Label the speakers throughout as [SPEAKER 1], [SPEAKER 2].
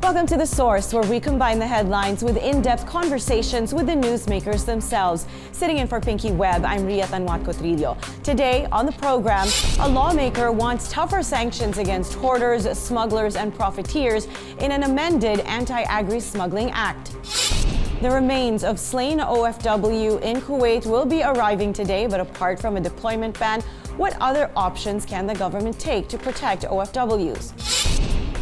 [SPEAKER 1] Welcome to The Source, where we combine the headlines with in-depth conversations with the newsmakers themselves. Sitting in for Pinky Webb, I'm Ria Tanwat Cotrillo. Today on the program, a lawmaker wants tougher sanctions against hoarders, smugglers, and profiteers in an amended Anti-Agricultural Smuggling Act. The remains of slain OFW in Kuwait will be arriving today, but apart from a deployment ban, what other options can the government take to protect OFWs?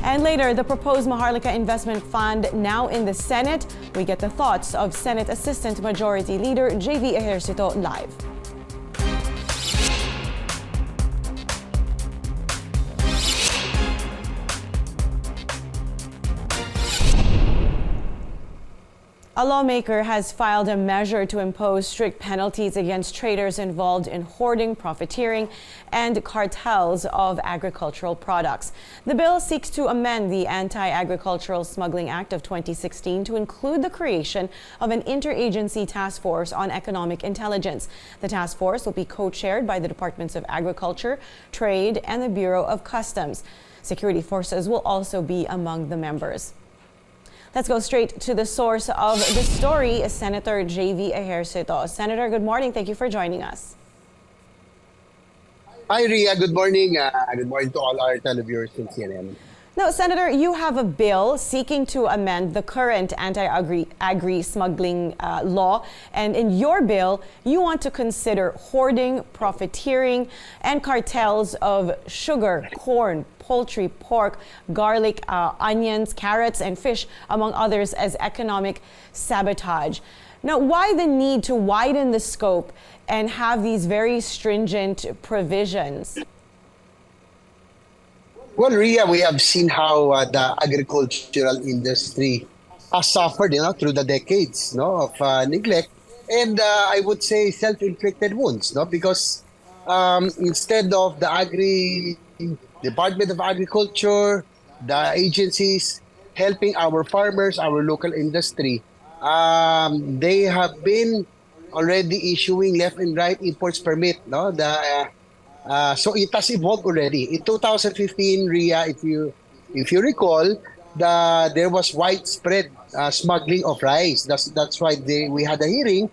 [SPEAKER 1] And later, the proposed Maharlika Investment Fund now in the Senate. We get the thoughts of Senate Assistant Majority Leader JC Ejercito live. A lawmaker has filed a measure to impose strict penalties against traders involved in hoarding, profiteering, and cartels of agricultural products. The bill seeks to amend the Anti-Agricultural Smuggling Act of 2016 to include the creation of an Interagency task force on economic intelligence. The task force will be co-chaired by the Departments of Agriculture, Trade, and the Bureau of Customs. Security forces will also be among the members. Let's go straight to the source of the story, Senator JC Ejercito. Senator, good morning. Thank you for joining us.
[SPEAKER 2] Hi, Ria. Good morning. Good morning to all our televiewers in CNN.
[SPEAKER 1] Now, Senator, you have a bill seeking to amend the current anti-agri smuggling law. And in your bill, you want to consider hoarding, profiteering, and cartels of sugar, corn, poultry, pork, garlic, onions, carrots, and fish, among others, as economic sabotage. Now, why the need to widen the scope and have these very stringent provisions?
[SPEAKER 2] Well, Ria, we have seen how the agricultural industry has suffered, through the decades, of neglect and I would say self-inflicted wounds, because instead of the Department of Agriculture, the agencies helping our farmers, our local industry, they have been already issuing left and right imports permit, so it has evolved already. In 2015, Ria, if you recall, there was widespread smuggling of rice. That's why we had a hearing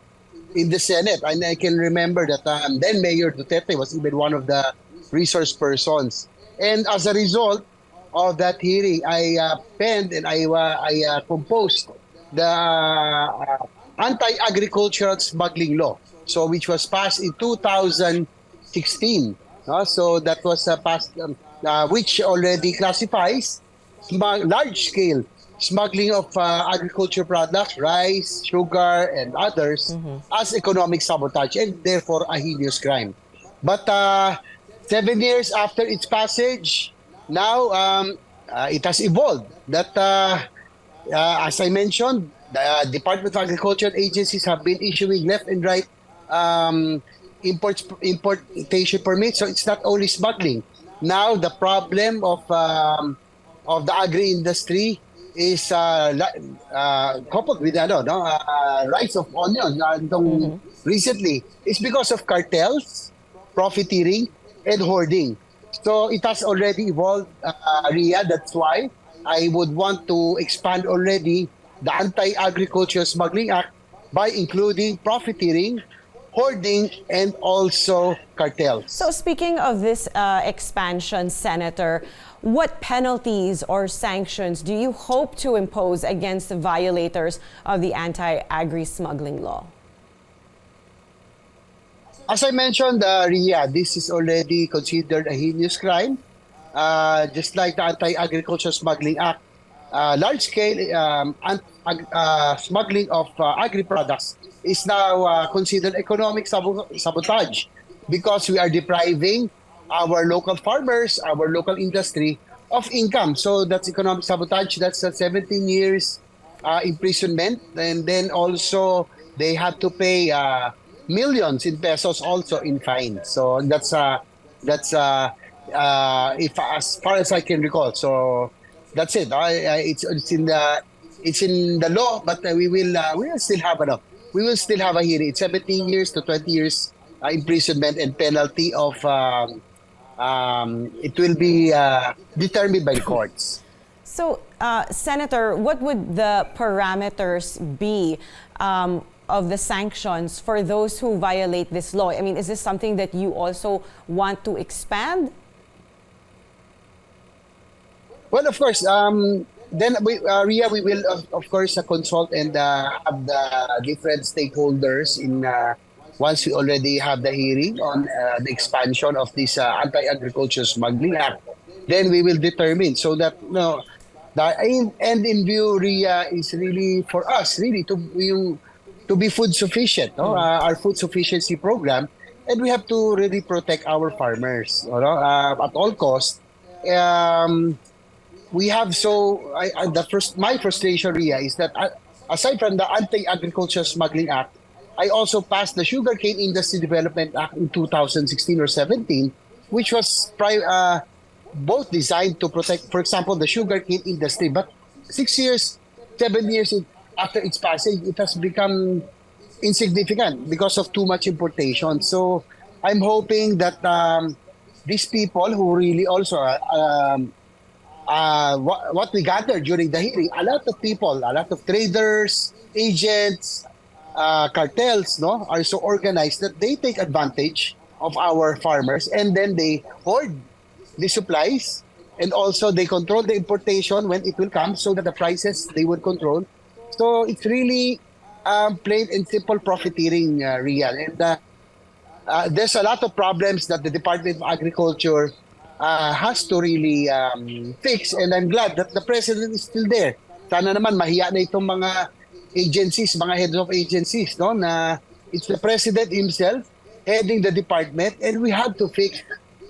[SPEAKER 2] in the Senate, and I can remember that then Mayor Duterte was even one of the resource persons. And as a result of that hearing, I penned and I composed the Anti-Agricultural Smuggling Law, so which was passed in 2016. So that was passed, which already classifies large-scale smuggling of agriculture products, rice, sugar, and others as economic sabotage and therefore a heinous crime. But 7 years after its passage, now it has evolved. That, as I mentioned, the Department of Agriculture agencies have been issuing left and right importation permits. So it's not only smuggling. Now the problem of the agri industry is coupled with rise of onions recently. It's because of cartels, profiteering, and hoarding. So it has already evolved, Ria. That's why I would want to expand already the Anti-Agricultural Smuggling Act by including profiteering, hoarding, and also cartels.
[SPEAKER 1] So speaking of this expansion, Senator, what penalties or sanctions do you hope to impose against the violators of the anti-agri smuggling law?
[SPEAKER 2] As I mentioned, Ria, this is already considered a heinous crime. Just like the Anti-Agricultural Smuggling Act, large-scale smuggling of agri-products is now considered economic sabotage because we are depriving our local farmers, our local industry of income. So that's economic sabotage. That's 17 years imprisonment. And then also they have to pay millions in pesos also in fines. So that's if as far as I can recall. So that's it. It's in the law, but we will still have a hearing. It's 17 years to 20 years imprisonment and penalty of it will be determined by the courts.
[SPEAKER 1] So, Senator, what would the parameters be of the sanctions for those who violate this law? I mean, is this something that you also want to expand?
[SPEAKER 2] Well, of course. Then Ria, we will of course consult and have the different stakeholders in once we already have the hearing on the expansion of this Anti-Agricultural Smuggling Act. Then we will determine so that the end in view, Ria, is really for us really to be food sufficient, no? Our food sufficiency program, and we have to really protect our farmers, at all costs. We have my frustration, Ria, is that aside from the Anti-Agricultural Smuggling Act, I also passed the Sugarcane Industry Development Act in 2016 or 17, which was both designed to protect, for example, the sugarcane industry. But 6 years, 7 years after its passage, it has become insignificant because of too much importation. So I'm hoping that these people who really also what we gathered during the hearing, a lot of people, a lot of traders, agents, cartels, are so organized that they take advantage of our farmers and then they hoard the supplies, and also they control the importation when it will come so that the prices they would control. So it's really plain and simple profiteering, Rian. And there's a lot of problems that the Department of Agriculture has to really fix, and I'm glad that the President is still there. Sana naman mahiya na itong mga agencies, mga heads of agencies, na it's the President himself heading the department, and we have to fix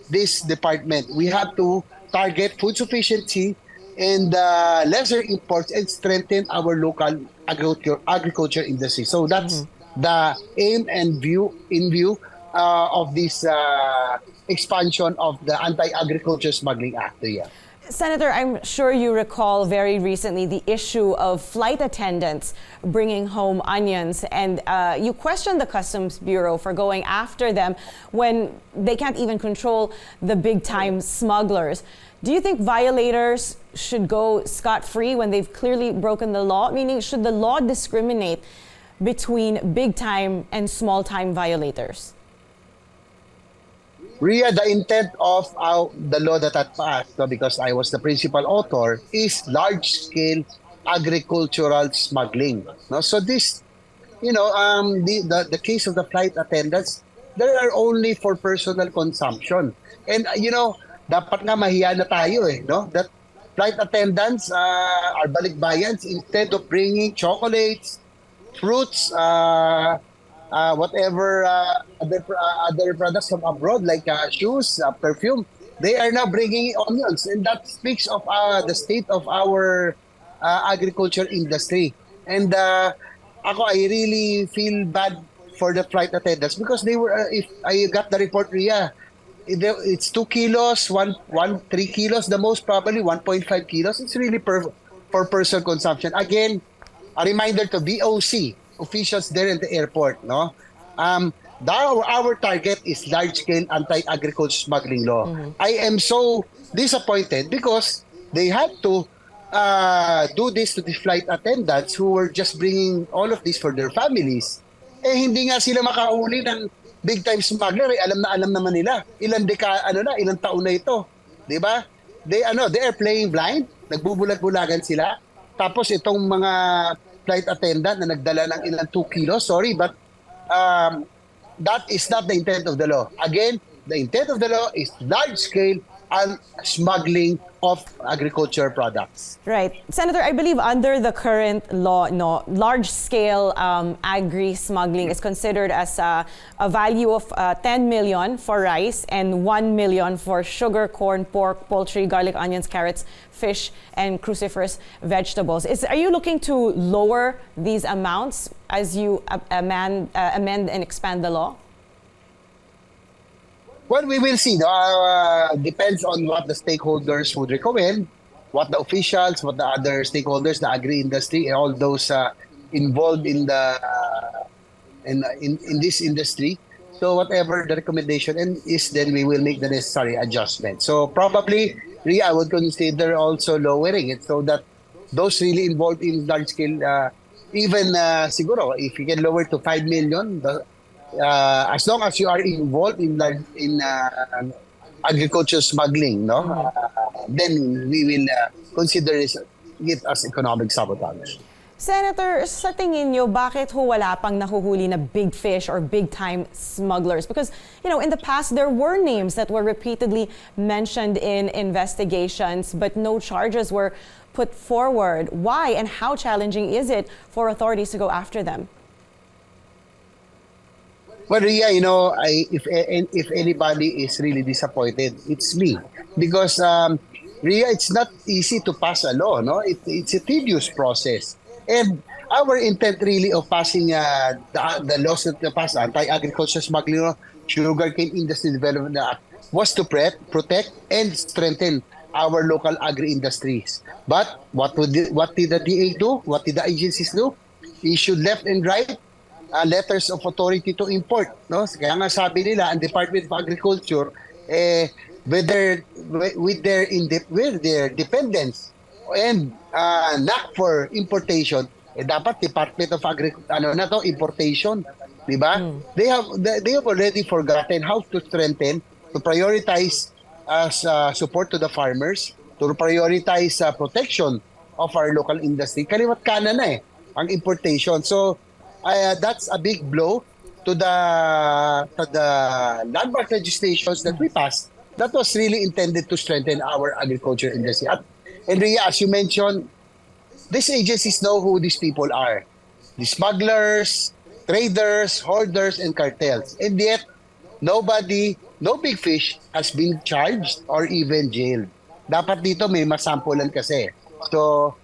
[SPEAKER 2] this department. We have to target food sufficiency and lesser imports and strengthen our local agriculture industry. So that's the aim and view of this expansion of the Anti-Agricultural Smuggling Act. Yeah.
[SPEAKER 1] Senator, I'm sure you recall very recently the issue of flight attendants bringing home onions, and you questioned the Customs Bureau for going after them when they can't even control the big-time smugglers. Do you think violators should go scot-free when they've clearly broken the law? Meaning, should the law discriminate between big-time and small-time violators?
[SPEAKER 2] Ria, the intent of the law that I passed, because I was the principal author, is large-scale agricultural smuggling. So this, the case of the flight attendants, they are only for personal consumption. And, dapat nga mahiya na tayo that flight attendants are balikbayans. Instead of bringing chocolates, fruits, whatever other products from abroad like shoes, perfume, they are now bringing onions, and that speaks of the state of our agriculture industry. And I really feel bad for the flight attendants because they were. If I got the report, Ria, it's 2 kilos, 3 kilos, the most probably 1.5 kilos. It's really for personal consumption. Again, a reminder to BOC officials there in the airport, our target is large-scale anti-agricultural smuggling law. I am so disappointed because they had to do this to the flight attendants who were just bringing all of this for their families. Hindi nga sila makahuli ng big-time smuggler. Alam naman nila. Ilang taon na ito. Di ba? They are playing blind. Nagbubulag-bulagan sila. Tapos itong mga flight attendant na nagdala ng ilang 2 kilos. Sorry, but that is not the intent of the law. Again, the intent of the law is large-scale smuggling of agriculture products.
[SPEAKER 1] Right. Senator, I believe under the current law, large-scale agri-smuggling is considered as a value of 10 million for rice and 1 million for sugar, corn, pork, poultry, garlic, onions, carrots, fish, and cruciferous vegetables. Are you looking to lower these amounts as you amend and expand the law?
[SPEAKER 2] Well, we will see. Depends on what the stakeholders would recommend, what the officials, what the other stakeholders, the agri-industry, and all those involved in this industry. So whatever the recommendation is, then we will make the necessary adjustment. So probably I would consider also lowering it so that those really involved in large scale, even siguro, if you can lower to 5 million, as long as you are involved in agricultural smuggling, no, then we will consider it as economic sabotage.
[SPEAKER 1] Senator, sa tingin nyo, bakit ho wala pang nahuhuli na big fish or big-time smugglers? Because, in the past, there were names that were repeatedly mentioned in investigations, but no charges were put forward. Why and how challenging is it for authorities to go after them?
[SPEAKER 2] Well, Ria, if anybody is really disappointed, it's me. Because, Ria, it's not easy to pass a law, no? It's a tedious process. And our intent really of passing the laws that passed, Anti-Agricultural Smuggling Law, Sugarcane Industry Development Act, was to protect and strengthen our local agri-industries. But what did the DA do? What did the agencies do? Issued left and right letters of authority to import. No? Kaya nga sabi nila, ang Department of Agriculture, with their dependence and knack for importation, dapat Department of Agriculture, importation, di ba? They have already forgotten how to strengthen, to prioritize support to the farmers, to prioritize protection of our local industry. Kaliwat kanan na ang importation. So that's a big blow to the landmark legislations that we passed that was really intended to strengthen our agriculture industry. And Ria, as you mentioned, these agencies know who these people are. The smugglers, traders, hoarders, and cartels. And yet, no big fish has been charged or even jailed. Dapat dito may masampulan kasi. So,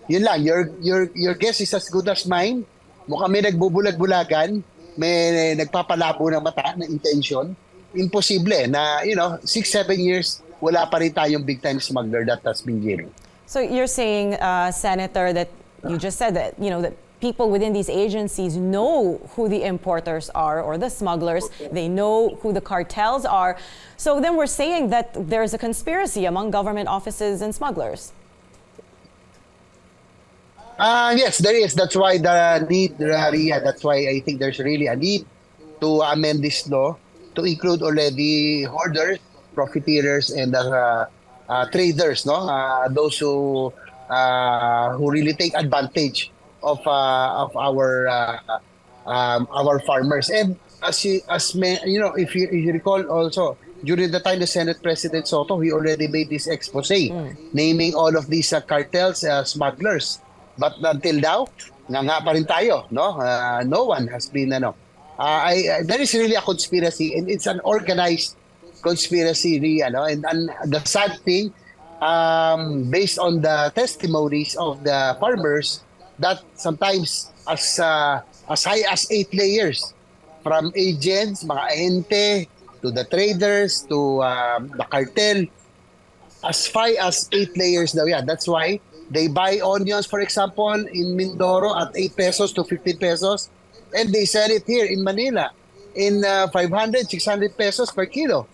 [SPEAKER 2] yun lang. Your guess is as good as mine. Mukhang may nagbubulag-bulagan, may nagpapalabo ng mata, na intention. Imposible na, 6-7 years, wala pa rin tayong big-time smuggler that has been jailed.
[SPEAKER 1] So you're saying, Senator, that you just said that, that people within these agencies know who the importers are or the smugglers. They know who the cartels are. So then we're saying that there's a conspiracy among government offices and smugglers.
[SPEAKER 2] Yes, there is. That's why the need, Ria, that's why I think there's really a need to amend this law to include already hoarders, profiteers, and traders, no? Those who really take advantage of our farmers. And if you recall also, during the time the Senate President Soto, he already made this expose naming all of these cartels, smugglers. But until now, nga pa rin tayo, no? No one has been, there is really a conspiracy, and it's an organized conspiracy, Ria, no? And the sad thing, based on the testimonies of the farmers, that sometimes as high as 8 layers, from agents, mga ente, to the traders, to the cartel, as high as 8 layers daw yan. That's why they buy onions, for example, in Mindoro at 8 pesos to 15 pesos, and they sell it here in Manila in 500, 600 pesos per kilo.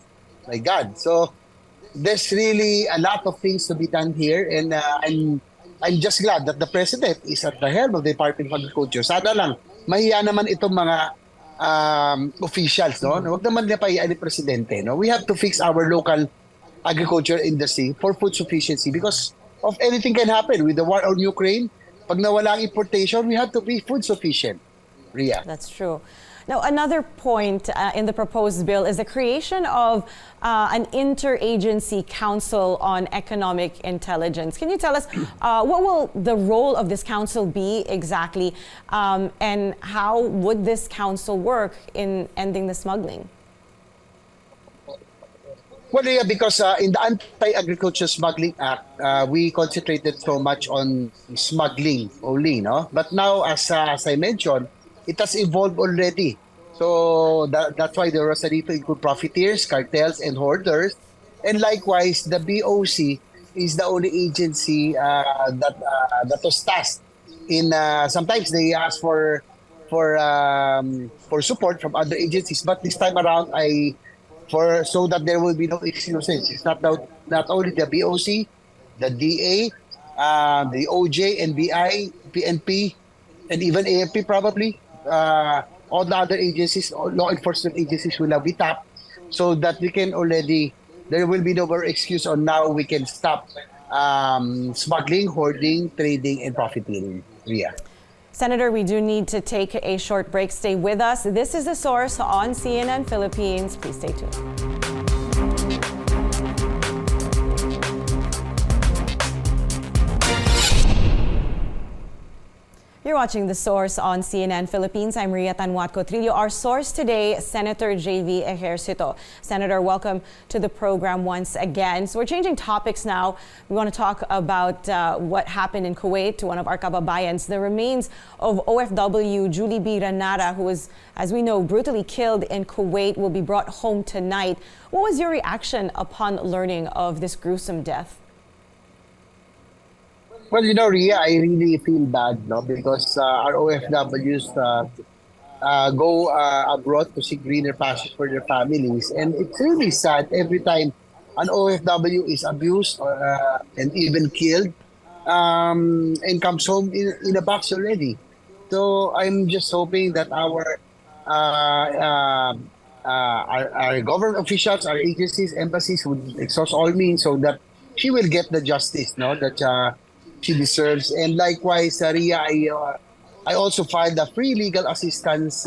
[SPEAKER 2] My God. So there's really a lot of things to be done here, and I'm just glad that the President is at the helm of the Department of Agriculture. Sana lang, mahiya naman itong mga officials, no? Huwag naman na pahiya ni Presidente, no? We have to fix our local agriculture industry for food sufficiency because of anything can happen with the war on Ukraine. Pag nawala ang importation, we have to be food sufficient. Ria.
[SPEAKER 1] That's true. Now, another point in the proposed bill is the creation of an Interagency Council on Economic Intelligence. Can you tell us what will the role of this council be exactly, and how would this council work in ending the smuggling?
[SPEAKER 2] Well, yeah, because in the Anti-Agricultural Smuggling Act, we concentrated so much on smuggling only, no? But now, as I mentioned, it has evolved already. So that's why there was a need to include profiteers, cartels, and hoarders. And likewise, the BOC is the only agency that was tasked in. Sometimes they ask for support from other agencies, but this time around, I so that there will be no excuses. It's not only the BOC, the DA, the OJ, NBI, PNP, and even AFP probably. All the other agencies, all law enforcement agencies will now be tapped so that we can already, there will be no more excuse on now we can stop smuggling, hoarding, trading, and profiteering. Ria.
[SPEAKER 1] Senator, we do need to take a short break. Stay with us. This is The Source on CNN Philippines. Please stay tuned. You're watching The Source on CNN Philippines. I'm Ria Trillo. Our source today, Senator JC Ejercito. Senator, welcome to the program once again. So we're changing topics now. We want to talk about what happened in Kuwait to one of our kababayans. The remains of OFW Julie B. Ranara, who was, as we know, brutally killed in Kuwait, will be brought home tonight. What was your reaction upon learning of this gruesome death?
[SPEAKER 2] Well, Ria, I really feel bad, no, because our OFWs go abroad to seek greener pastures for their families, and it's really sad every time an OFW is abused and even killed, and comes home in a box already. So I'm just hoping that our government officials, our agencies, embassies would exhaust all means so that she will get the justice, no, that she deserves. And likewise, Ria, I also filed the free legal assistance,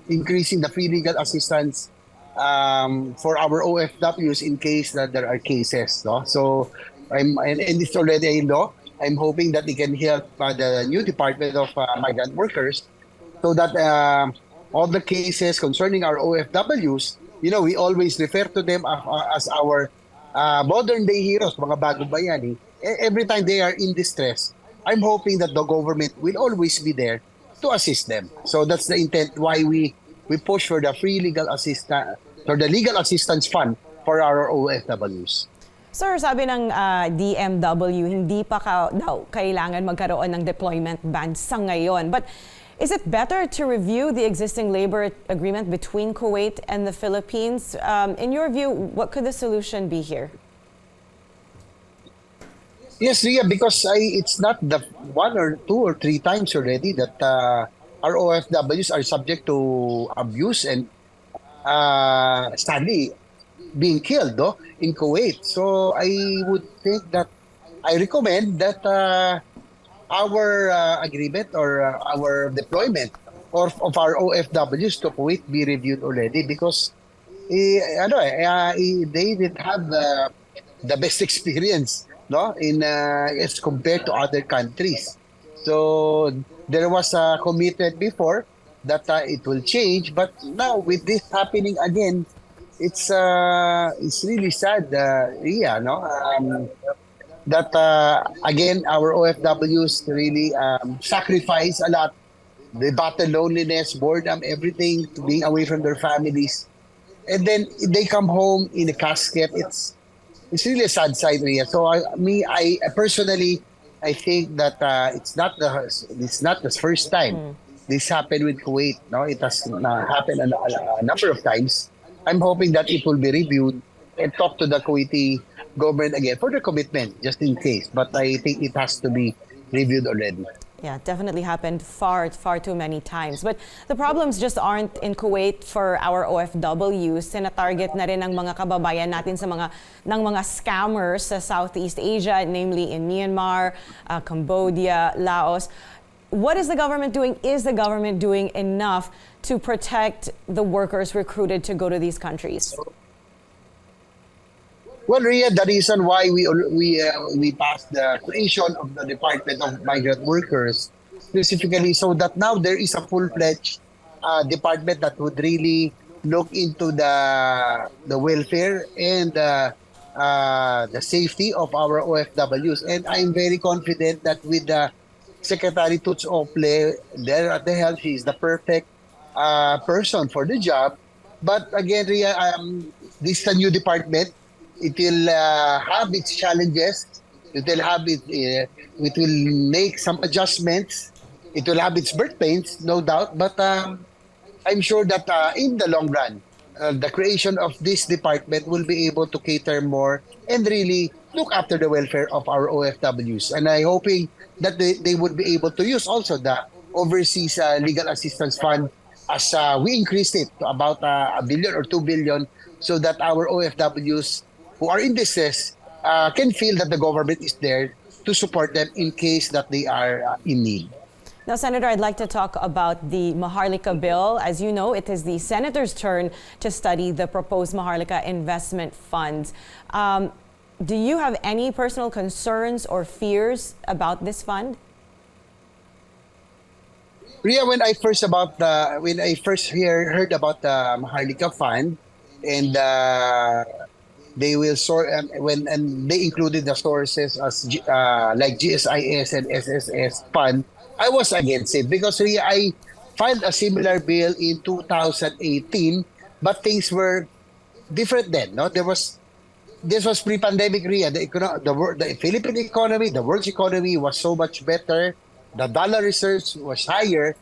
[SPEAKER 2] increasing the free legal assistance for our OFWs in case that there are cases. No? So and it's already a law. I'm hoping that they can help the new Department of Migrant Workers so that all the cases concerning our OFWs, we always refer to them as our modern day heroes, mga bagong bayani. Every time they are in distress, I'm hoping that the government will always be there to assist them. So that's the intent why we push for the free legal assistance, for the legal assistance fund for our OFWs.
[SPEAKER 1] Sir, sabi ng DMW, hindi pa daw kailangan magkaroon ng deployment ban sa ngayon. But is it better to review the existing labor agreement between Kuwait and the Philippines? In your view, what could the solution be here?
[SPEAKER 2] Yes, Ria, because it's not the 1 or 2 or 3 times already that our OFWs are subject to abuse and sadly being killed in Kuwait. So I would think that I recommend that our agreement or our deployment of our OFWs to Kuwait be reviewed already because they didn't have the best experience, no, in as compared to other countries. So there was a commitment before that it will change, but now with this happening again, it's really sad, Ria, no, that again our OFWs really sacrifice a lot. They battle loneliness, boredom, everything, to being away from their families, and then they come home in a casket. It's really a sad sight, Ria. So I personally, I think that it's not the first time this happened with Kuwait. No, it has happened a number of times. I'm hoping that it will be reviewed and talk to the Kuwaiti government again for the commitment, just in case. But I think it has to be reviewed already.
[SPEAKER 1] Yeah, definitely happened far too many times. But the problems just aren't in Kuwait for our OFWs. Sinatarget na rin ang mga kababayan natin ng mga scammers sa Southeast Asia, namely in Myanmar, Cambodia, Laos. What is the government doing? Is the government doing enough to protect the workers recruited to go to these countries?
[SPEAKER 2] Well, Ria, the reason why we passed the creation of the Department of Migrant Workers specifically so that now there is a full-fledged department that would really look into the welfare and the safety of our OFWs. And I'm very confident that with the Secretary Tuts Ople there at the helm, she is the perfect person for the job. But again, Ria, this is a new department. It will have its challenges. It will make some adjustments. It will have its birth pains, no doubt. But I'm sure that in the long run, the creation of this department will be able to cater more and really look after the welfare of our OFWs. And I hoping that they would be able to use also the overseas legal assistance fund as we increased it to about a billion or 2 billion so that our OFWs who are in distress can feel that the government is there to support them in case that they are in need.
[SPEAKER 1] Now, Senator, I'd like to talk about the Maharlika bill. As you know, it is the senator's turn to study the proposed Maharlika Investment Fund. Do you have any personal concerns or fears about this fund?
[SPEAKER 2] Ria, when I first heard about the Maharlika Fund, and they will sort and they included the sources as like GSIS and SSS fund, I was against it because Ria, I filed a similar bill in 2018, but things were different then. No, this was pre-pandemic, Ria. The Philippine economy, the world's economy was so much better. The dollar reserves was higher.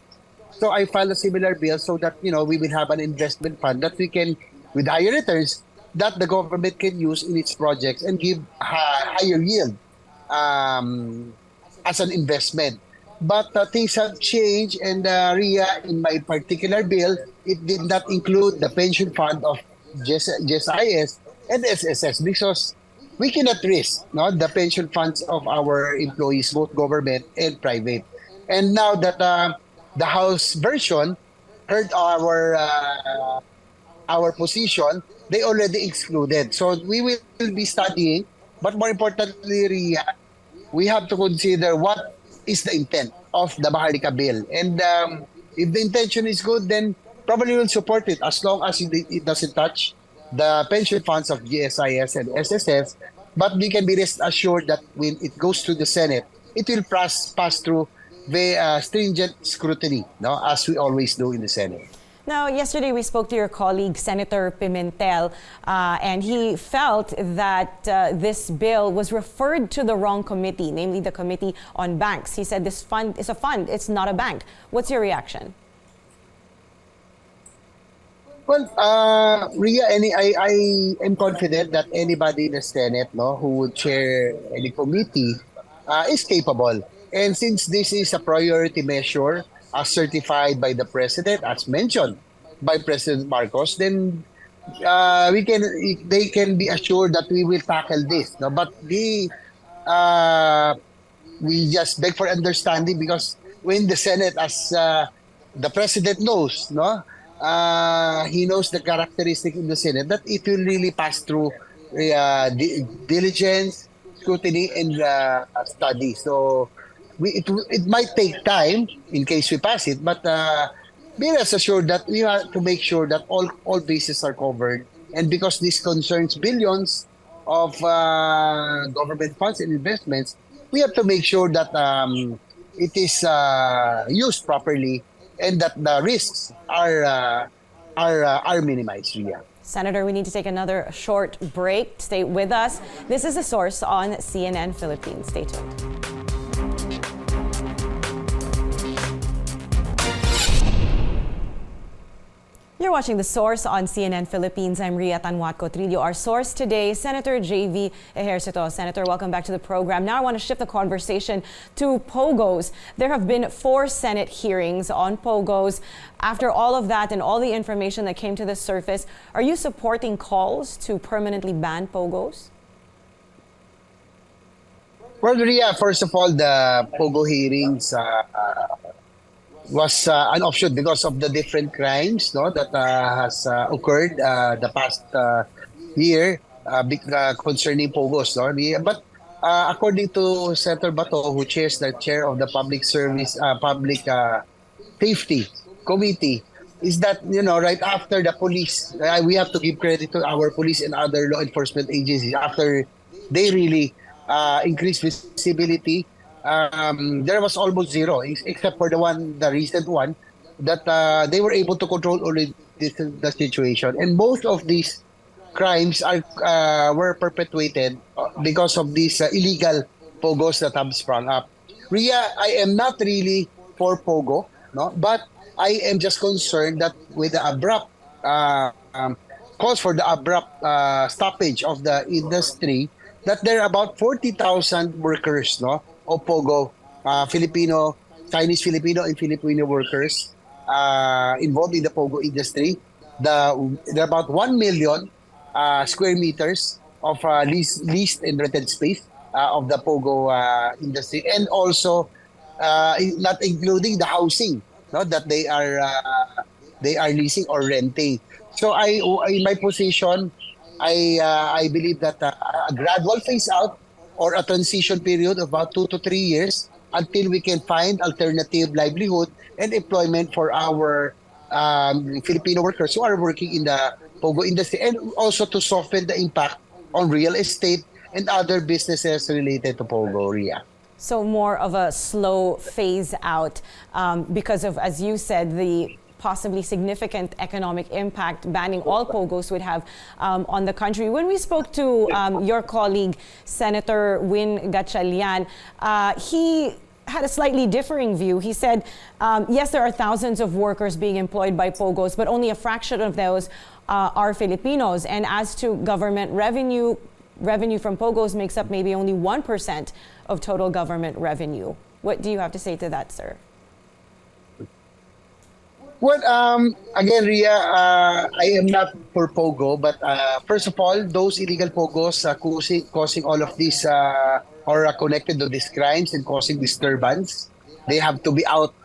[SPEAKER 2] So I filed a similar bill so that, we will have an investment fund that we can, with higher returns, that the government can use in its projects and give higher yield as an investment. But things have changed, and Ria, in my particular bill, it did not include the pension fund of GSIS and SSS because we cannot risk the pension funds of our employees, both government and private. And now that the House version heard our position, they already excluded. So we will be studying, but more importantly, Ria, we have to consider what is the intent of the Maharlika bill. And if the intention is good, then probably we'll support it as long as it doesn't touch the pension funds of GSIS and SSS. But we can be rest assured that when it goes to the Senate, it will pass through the stringent scrutiny, as we always do in the Senate.
[SPEAKER 1] Now, yesterday we spoke to your colleague, Senator Pimentel, and he felt that this bill was referred to the wrong committee, namely the Committee on Banks. He said this fund is a fund, it's not a bank. What's your reaction?
[SPEAKER 2] Well, Ria, I am confident that anybody in the Senate who would chair any committee is capable. And since this is a priority measure, as certified by the President, as mentioned by President Marcos, then they can be assured that we will tackle this. But we just beg for understanding because when the Senate, as the President knows, he knows the characteristic in the Senate that it will really pass through diligence, scrutiny, and study. So it might take time in case we pass it, but be rest assured that we have to make sure that all bases are covered. And because this concerns billions of government funds and investments, we have to make sure that it is used properly and that the risks are minimized. Yeah.
[SPEAKER 1] Senator, we need to take another short break. Stay with us. This is The Source on CNN Philippines. Stay tuned. You're watching The Source on CNN Philippines. I'm Ria Tanwat-Cotrillo. Our source today, Senator JC Ejercito. Senator, welcome back to the program. Now I want to shift the conversation to POGOs. There have been 4 Senate hearings on POGOs. After all of that and all the information that came to the surface, are you supporting calls to permanently ban POGOs?
[SPEAKER 2] Well, Ria, first of all, the POGO hearings was an offshoot because of the different crimes that has occurred the past year concerning POGOs. But according to Senator Bato, who chairs the chair of the Public Safety Committee, is that, right after the police, we have to give credit to our police and other law enforcement agencies. After they really increased visibility, there was almost zero, except for the recent one, that they were able to control only the situation. And most of these crimes were perpetuated because of these illegal POGOs that have sprung up. Ria, I am not really for POGO, but I am just concerned that with the abrupt calls for the abrupt stoppage of the industry, that there are about 40,000 workers, no, of POGO, Filipino, Chinese Filipino and Filipino workers involved in the POGO industry. There are about 1 million square meters of leased and rented space of the POGO industry, and also not including the housing, no, that they are leasing or renting. So in my position, I believe that a gradual phase out or a transition period of about 2 to 3 years until we can find alternative livelihood and employment for our Filipino workers who are working in the POGO industry, and also to soften the impact on real estate and other businesses related to POGO, Ria.
[SPEAKER 1] So more of a slow phase out because of, as you said, the possibly significant economic impact banning all POGOs would have on the country. When we spoke to your colleague, Senator Win Gatchalian, he had a slightly differing view. He said, yes, there are thousands of workers being employed by POGOs, but only a fraction of those are Filipinos. And as to government revenue from POGOs makes up maybe only 1% of total government revenue. What do you have to say to that, sir?
[SPEAKER 2] Well, again, Ria, I am not for POGO, but first of all, those illegal POGOs causing all of these or are connected to these crimes and causing disturbance, they have to be out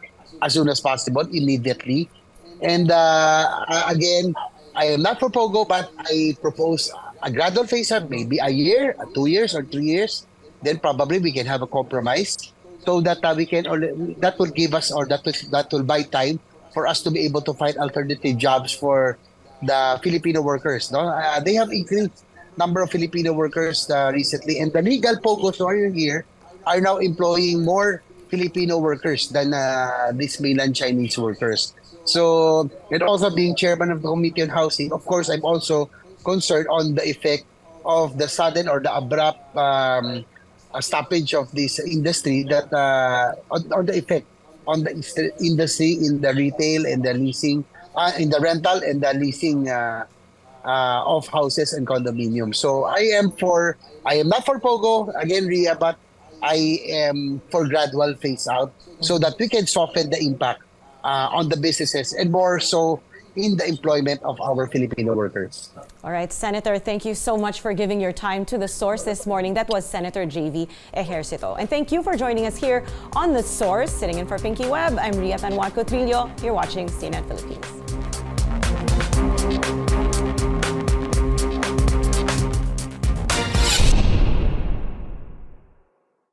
[SPEAKER 2] as soon as possible, immediately. And again, I am not for POGO, but I propose a gradual phase out, maybe a year, 2 years, or 3 years. Then probably we can have a compromise, so that we can, or that will give us, or that will buy time for us to be able to find alternative jobs for the Filipino workers. No, they have increased number of Filipino workers recently, and the legal POGOs who are here are now employing more Filipino workers than these mainland Chinese workers. So, and also being chairman of the Committee on Housing, of course, I'm also concerned on the effect of the sudden or the abrupt stoppage of this industry, that on the effect on the industry in the retail and the leasing, in the rental and the leasing of houses and condominiums. So I am not for POGO, again, Ria, but I am for gradual phase out, so that we can soften the impact on the businesses, and more so in the employment of our Filipino workers.
[SPEAKER 1] All right, Senator, thank you so much for giving your time to The Source this morning. That was Senator JC Ejercito. And thank you for joining us here on The Source. Sitting in for Pinky Webb, I'm Ria Tanwat Cotrillo. You're watching CNN Philippines.